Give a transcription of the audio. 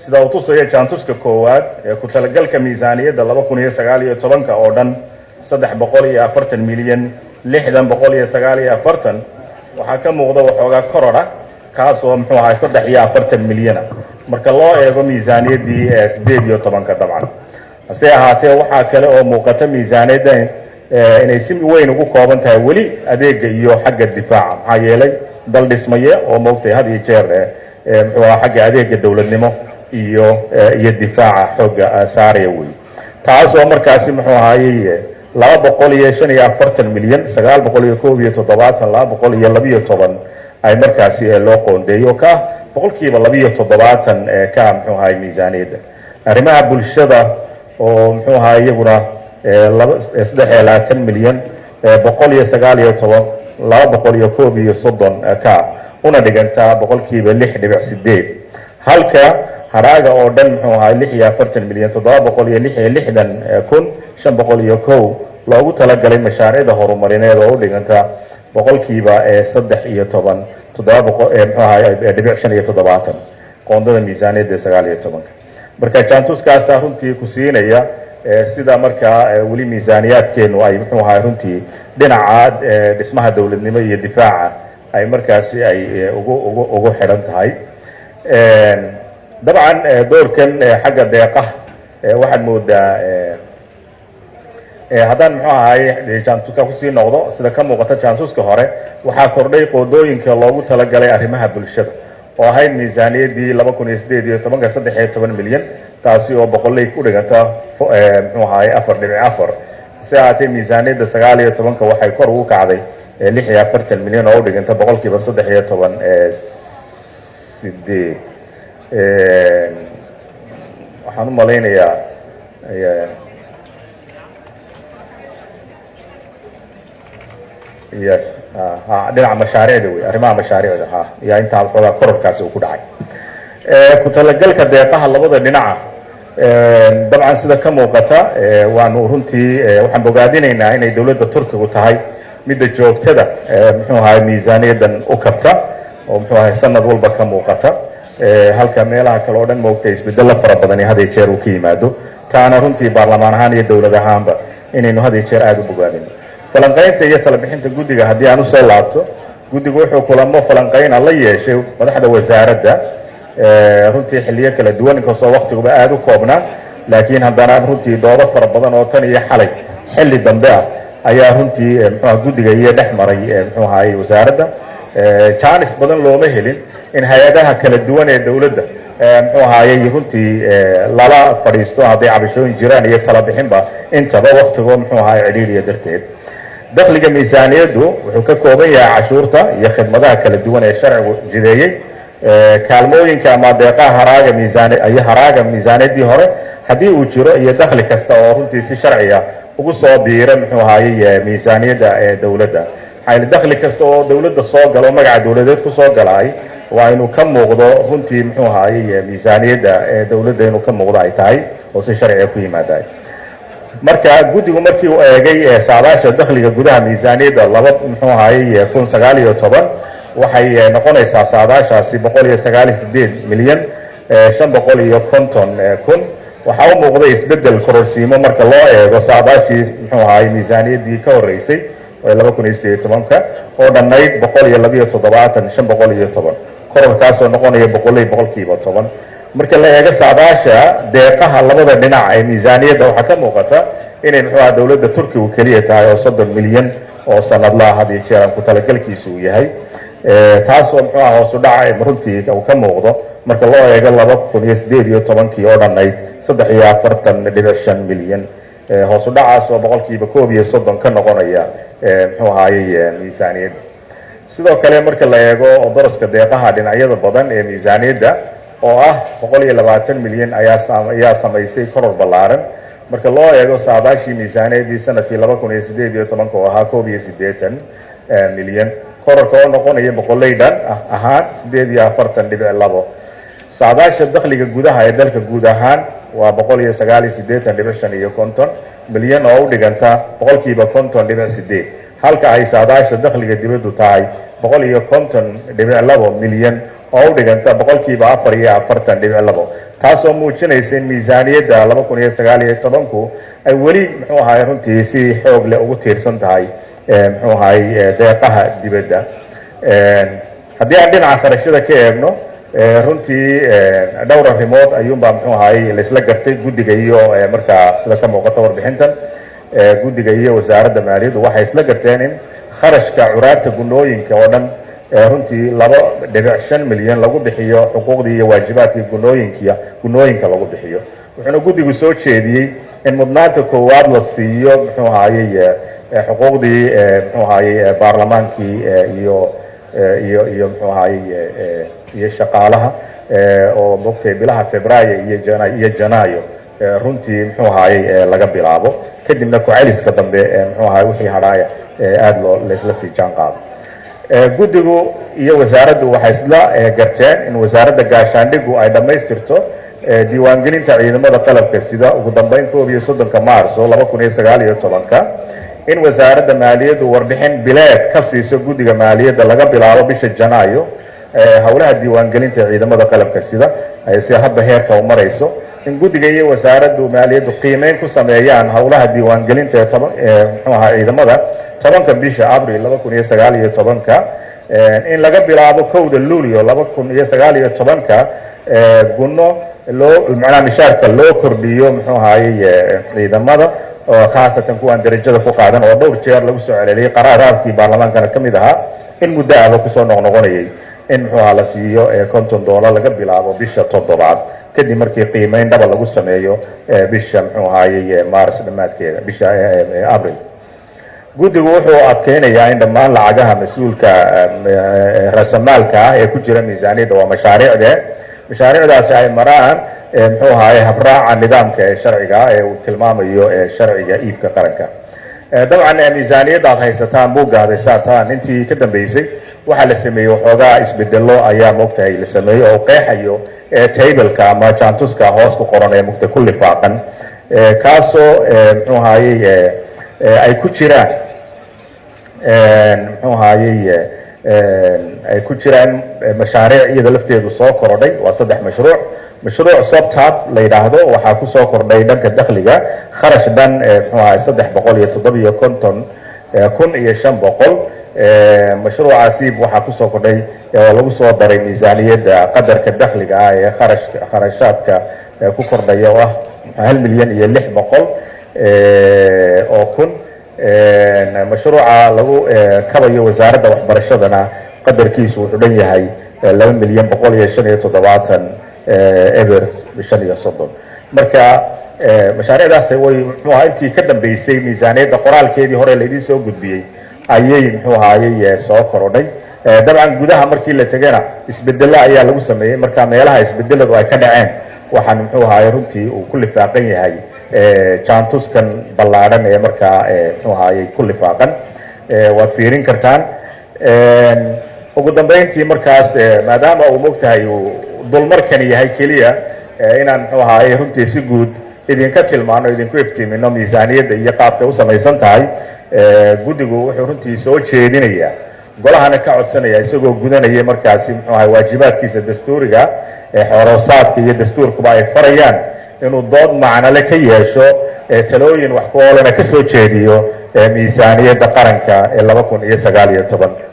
sida uu tusaya jaantuska koowaad ee ku talagalka miisaaniyadda 2019 oo dhan 340 milyan 6,940 waxaa ka muuqda waxoogaa korora kaasoo muxuu ahaa 340 milyan marka loo eego miisaaniyaddii 18 dabcan hase ahaatee waxaa kale oo muuqata miisaaniyadda inay si weyn ugu kooban tahay weli adeega iyo xagga difaaca maxaa yeelay dal dhismaya oo moogtay had iyo jeer muxuu ahaa xagga adeega dowladnimo iyo difaaca xooga saaraya wey taasoo markaasi muxuu ahaayey 245 milyan 971 ay markaasi loo qoondeeyo ka boqolkiiba 12 ka muxuu ahaayey miisaaniyadda arrimaha bulshada oo muxuu ahaayey iyaguna 23 milyan 119 ka una dhigantaa boqolkiiba 6.8 halka haraaga oo dhan muxuu ahaa 46 milyan 766,501 loogu talagalay mashaariicda horumarineed oo u dhiganta boqolkiiba 13.7 qoondada miisaaniyadda 19 marka jaantuskaasa runtii ku siinaya sida markaa weli miisaaniyaadkeenu ay muxuu ahaa runtii dhinaca dhismaha dowladnimo iyo difaaca ay markaasi ay ugu xidhan tahay dabcan doorkan xagga deeqaha waxaad moodaa haddaan muxuu ahaay jaantuska kusii noqdo sida ka muuqata jaantuska hore waxaa kordhay qoodooyinka loogu talagalay arrimaha bulshada oo ahayd miisaaniyaddii 2018 13 milyan taasi oo boqolay ku dhiganta muxuu ahaay 4.4 si ahaatee miisaaniyadda 19 waxay kor ugu kacday 46 milyan oo u dhiganta boqolkiiba 13 waxaan u malaynayaa yes dhinaca mashaariicda wey arrimaha mashaariicda yaa intaa xoogaa kororkaasi uu ku dhacay ku talagalka deeqaha labada dhinaca dabcan sida ka muuqata waanu runtii waxaan bogaadinaynaa inay dowladda turkigu tahay midda joogtada muxuu ahaay miisaaniyaddan u kabta oo muxuu ahaay sanad walba ka muuqata halka meelaha kale oo dhan moogtay isbedelo fara badan had iyo jeer uu ka yimaado taana runtii baarlamaan ahaan iyo dowlad ahaanba inaynu had iyo jeer aada u bogaadino falanqaynta iyo talabixinta guddiga haddii aan usoo laabto guddigu wuxuu kulamo falanqayna la yeeshay madaxda wasaaradda runtii xilliyo kala duwan inkastoo waqtiguba aada u koobnaa laakiin haddana runtii doodo fara badan oo tan iyo xalay xilli dambe ah ayaa runtii muxuuha guddiga iyo dhex maray muxuu ahaayey wasaaradda jaanis badan looma helin in hay-adaha kala duwan ee dowladda muxuu ahaayey runtii lala fadhiisto hadday cabashooyin jiraan iyo talabixinba intaba waqtigoo muxuu ahaay cidhiiriya darteed dakhliga miisaaniyaddu wuxuu ka kooban yahay cashuurta iyo khidmadaha kala duwan ee sharcigu jideeyey kaalmooyinka ama deeqaha haraaga miisaaniyaddii hore haddii uu jiro iyo dakhli kasta oo runtii si sharciga ugu soo biira muxuu ahaayey miisaaniyadda dowladda maxaa dakhli kasta oo dowladda soo galo oo magaca dowladeed ku soo galaay waa inuu ka muuqdo runtii muxuu ahaayey miisaaniyadda dowladda inuu ka muuqdo ay tahay oo si sharciga ku yimaadaay marka guddigu markii uu eegay saadaasha dakhliga gudaha miisaaniyadda muxuu ahaayey 2019 waxay noqonaysaa saadaashaasi 198 milyan 550 waxaa u muuqday isbedel kororsiimo marka loo eego saadaashii muxuu ahaayey miisaaniyaddii ka horeysay 2018 oo dhannayd 127,510 kororkaasoo noqonaya boqolkiiba 10 marka la eego saadaasha deeqaha labada dhinac ee miisaaniyadda waxaa ka muuqata inay muxuu ahaa dowladda turkigu keliya tahay oo 30 milyan oo sanadlaha had iyo jeer ku talagalkiisu uu yahay taasoo muxuu ahaa hoos u dhaca runtii uu ka muuqdo marka loo eego 2018 oo dhannayd 43.5 milyan hoos u dhacaas oo boqolkiiba 31 ka noqonaya muxuu ahaayey miisaaniyadda sidoo kale marka la eego daraska deeqaha dhinacyada badan ee miisaaniyadda oo ah 120 milyan ayaa samaysay koror ballaaran marka loo eego saadaashii miisaaniyaddii sanadkii 2018 oo ahaa 81 milyan kororka oo noqonaya boqolay dhan ahaan 48.2 saadaasha dakhliga gudaha ee dalka guud ahaan waa 189.5 milyan oo u dhiganta boqolkiiba 50.8 halka ay saadaasha dakhliga dibaddu tahay 150.2 milyan oo u dhiganta boqolkiiba 4.42 taasoo muujinaysa in miisaaniyadda 2019 ay weli muxuu ahaay runtii si xoog leh ugu tiirsan tahay muxuu ahaay deeqaha dibadda. haddii aan dhinaca kharashada ka eegno runtii dhowr arrimood ayuunbaa muxuu ahaay laisla gartay guddiga iyo markaa sida ka muuqata warbixintan guddiga iyo wasaaradda maaliyaddu waxay isla garteen in kharashka curaarta gunooyinka oo dhan runtii 2.5 milyan lagu bixiyo xuquuqdii iyo waajibaadkii gunooyinka lagu bixiyo. wuxuuna guddigu soo jeediyey in mudnaanta koowaad la siiyo muxuu ahaayey xuquuqdii muxuu ahaayey baarlamaankii iyo muxuu ahaayey iyo shaqaalaha oo mogtay bilaha Febraayo iyo Janaayo runtii muxuu ahaayey laga bilaabo kadibna ku celiska dambe muxuu ahaayey wixii hadhaaya aad la isla sii jaan qaado. guddigu iyo wasaaraddu waxay isla garteen in wasaaradda gaashaandhigu ay dhammaystirto diiwaangelinta ciidamada qalabka sida ugu dambeyn 31 Maarso 2019 in wasaaradda maaliyaddu warbixin bileed ka siiso guddiga maaliyadda laga bilaabo bisha Janaayo howlaha diiwaangelinta ciidamada qalabka sida ay si hadda heerka u marayso in guddiga iyo wasaaraddu maaliyaddu qiimeyn ku sameeyaan howlaha diiwaangelinta muxuu ahaa ciidamada 10 bisha Abriil 2019 in laga bilaabo 1 Luulyo 2019 gunno macnaha mishaarka loo kordhiyo muxuu ahaayey ciidamada oo khaasatan kuwan darajada ku qaadan oo dhowr jeer lagu soo celceliyay qaraaraadkii baarlamaankana ka mid ahaa in muddo aaba kusoo noqnoqonayay in muxuu ahaa la siiyo $50 laga bilaabo bisha 7aad kadib markii qiimeyn dhaba lagu sameeyo bisha muxuu ahaayey Maaris dhamaadkeeda bisha Abriil. guddigu wuxuu adkeynayaa in dhammaan lacagaha mas-uulka raasamaalka ah ee ku jira miisaaniyadda waa mashaariicdaasi ay maraan muxuu ahaayey habraaca nidaamka ee sharciga ee uu tilmaamayo sharciga iibka qaranka. dabcan miisaaniyadda aad haysataan buugga aad haysataan intii ka dambeysay waxaa la sameeyey waxoogaa isbedelo ayaa moogtahay la sameeyey oo qeexayo tableka ama jaantuska hoos ku qoran ee mugta ku lifaaqan kaasoo muxuu ahaayey ay ku jiraan muxuu ahaayey ay ku jiraan mashaariic iyada lafteedu soo korodhay waa 3 mashruuc subtab la yiraahdo waxaa ku soo kordhay dhanka dakhliga kharash dhan muxuu ahaay 357,500 mashruucaasi waxaa ku soo kordhay oo lagu soo daray miisaaniyadda qadarka dakhliga ah ee kharashaadka ku kordhaya oo ah 1,600,000 oo kun mashruuca lagu kabayo wasaaradda waxbarashadana qadarkiisu wuxuu dhan yahay 2,175,000 eber 35 marka mashaariicdaas way muxuu ahaa intii ka dambeysay miisaaniyadda qoraalkeedii hore la idin soo gudbiyey ayay muxuu ahaayey soo korodhay. dabcan gudaha markii la tagana isbedelo ayaa lagu sameeyey marka meelaha isbedeladu ay ka dhaceen waxaan muxuu ahaayey runtii uu ku lifaaqan yahay jaantuskan ballaadhan ee markaa muxuu ahaayey ku lifaaqan waad fiirin kartaan. ugu dambeyntii markaas maadaama uu mogtahay uu dulmarkan yahay keliya inaan muxuu ahaayey runtii si guud idinka tilmaano idinku iftiimino miisaaniyadda iyo qaabka u samaysan tahay guddigu wuxuu runtii soo jeedinayaa golahana ka codsanaya isagoo gudanaya markaasi muxuu ahaay waajibaadkiisa dastuuriga xoroosaadka iyo dastuurkuba ay farayaan inuu dood macnale ka yeesho talooyin wax ku oolana ka soo jeediyo miisaaniyadda qaranka ee 2019